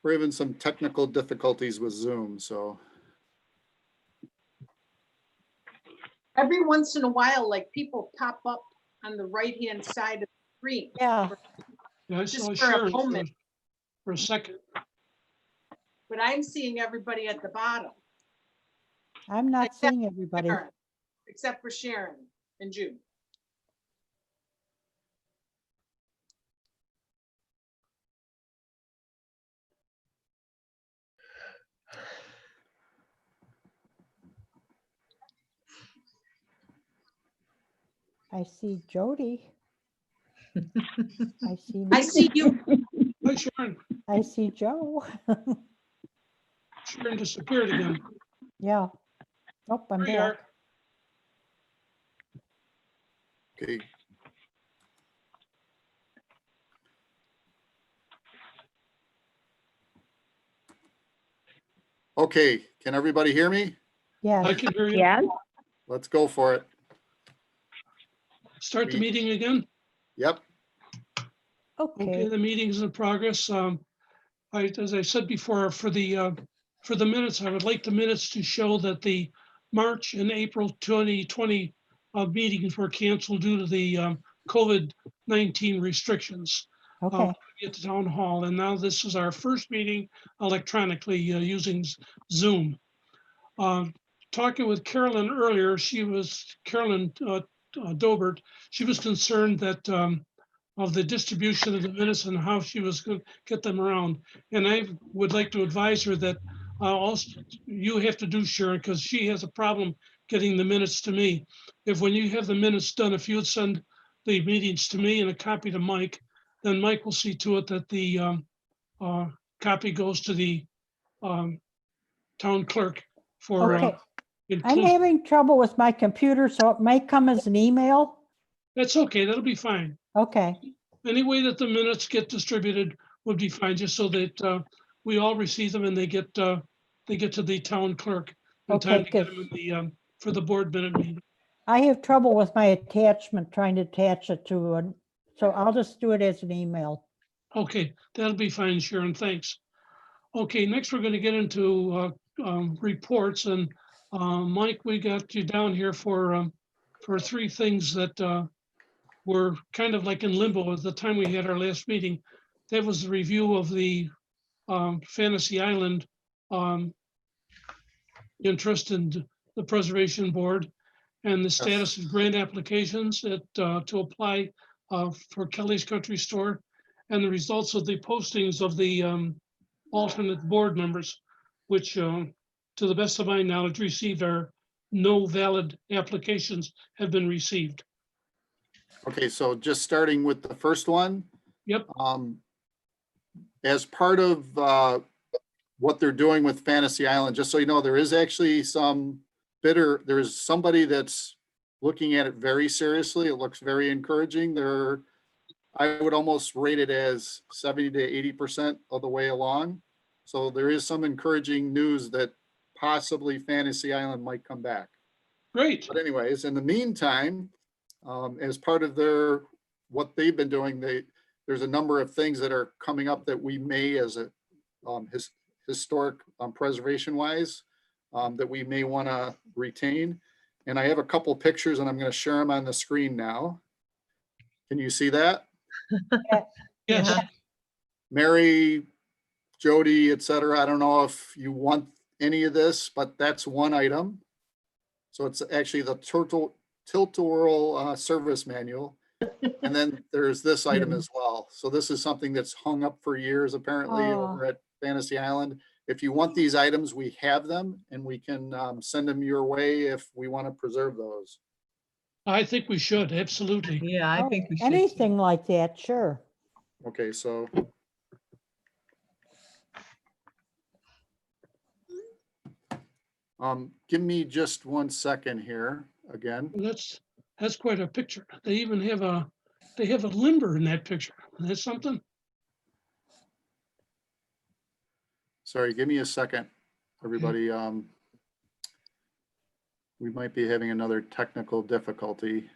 we're having some technical difficulties with Zoom, so. Every once in a while, like people pop up on the right-hand side of the screen. Yeah, Yeah, I Just saw for a Sharon moment. for a second. But I'm seeing everybody at the bottom. I'm not seeing everybody. Sharon, except for Sharon and Jude. I see Jody. I see I me. see you. Hi, Sharon. I see Joe. Sharon disappeared again. Yeah. Oh, I'm There you are. back. Okay. Okay, can everybody hear me? Yes. I can hear you. Yes, Let's go for it. Start the meeting again. Yep. Okay, Okay. the meeting's in progress. As I said before, for the minutes, I would like the minutes to show that the March and April 2020 meetings were canceled due to the COVID-19 restrictions Okay. at the town hall. And now this is our first meeting electronically using Zoom. Talking with Carolyn earlier, Carolyn Dobert, she was concerned that of the distribution of the minutes and how she was going to get them around. And I would like to advise her that also you have to do, Sharon, because she has a problem getting the minutes to me. If when you have the minutes done, if you would send the meetings to me and a copy to Mike, then Mike will see to it that the copy goes to the town clerk for Okay. I'm inclusion. having trouble with my computer, so it might come as an email. That's okay, that'll be fine. Okay. Any way that the minutes get distributed would be fine, just so that we all receive them and they get to the town clerk in Okay, time to get good. them in the, for the board minute meeting. I have trouble with my attachment, trying to attach it to a, so I'll just do it as an email. Okay, that'll be fine, Sharon, thanks. Okay, next we're gonna get into reports, and Mike, we got you down here for three things that were kind of like in limbo at the time we had our last meeting. That was the review of the Fantasy Island interest in the Preservation Board and the status of grant applications to apply for Kelly's Country Store, and the results of the postings of the alternate board members, which to the best of my knowledge received are no valid applications have been received. Okay, so just starting with the first one. Yep. As part of what they're doing with Fantasy Island, just so you know, there is actually there is somebody that's looking at it very seriously. It looks very encouraging. I would almost rate it as 70 to 80% of the way along. So there is some encouraging news that possibly Fantasy Island might come back. Great. But anyways, in the meantime, as part of what they've been doing, there's a number of things that are coming up that we may, as a historic preservation wise, that we may want to retain. And I have a couple pictures and I'm going to share them on the screen now. Can you see that? Yes. Yeah. Mary, Jody, etc. I don't know if you want any of this, but that's one item. So it's actually the Tilt-A-Whirl service manual. And then there's this item as well. So this is something that's hung up for years, apparently, over at Fantasy Island. If you want these items, we have them and we can send them your way if we want to preserve those. I think we should, absolutely. Yeah, I Oh, think we should. too. anything like that, sure. Okay, so. Give me just 1 second here again. That's quite a picture. They even have a limber in that picture. That's something. Sorry, give me a second, everybody. We might be having another technical difficulty.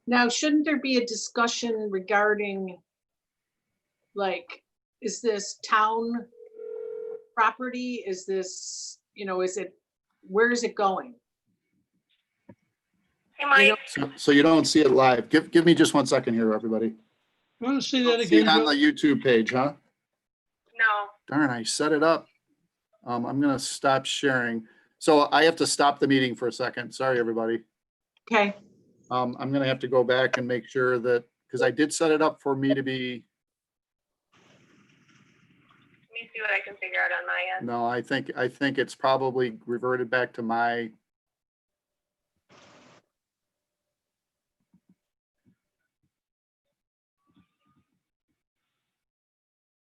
Now, shouldn't there be a discussion regarding Like, is this town property? Is this, is it, where is it going? Hey, Mike. So you don't see it live. Give me just 1 second here, everybody. Want to say that See it again, on the Joe? YouTube page, huh? No. Darn, I set it up. I'm gonna stop sharing. So I have to stop the meeting for a second. Sorry, everybody. Okay, I'm gonna have to go back and make sure that, because I did set it up for me to be, Let me see what I can figure out on my end. no, I think it's probably reverted back to my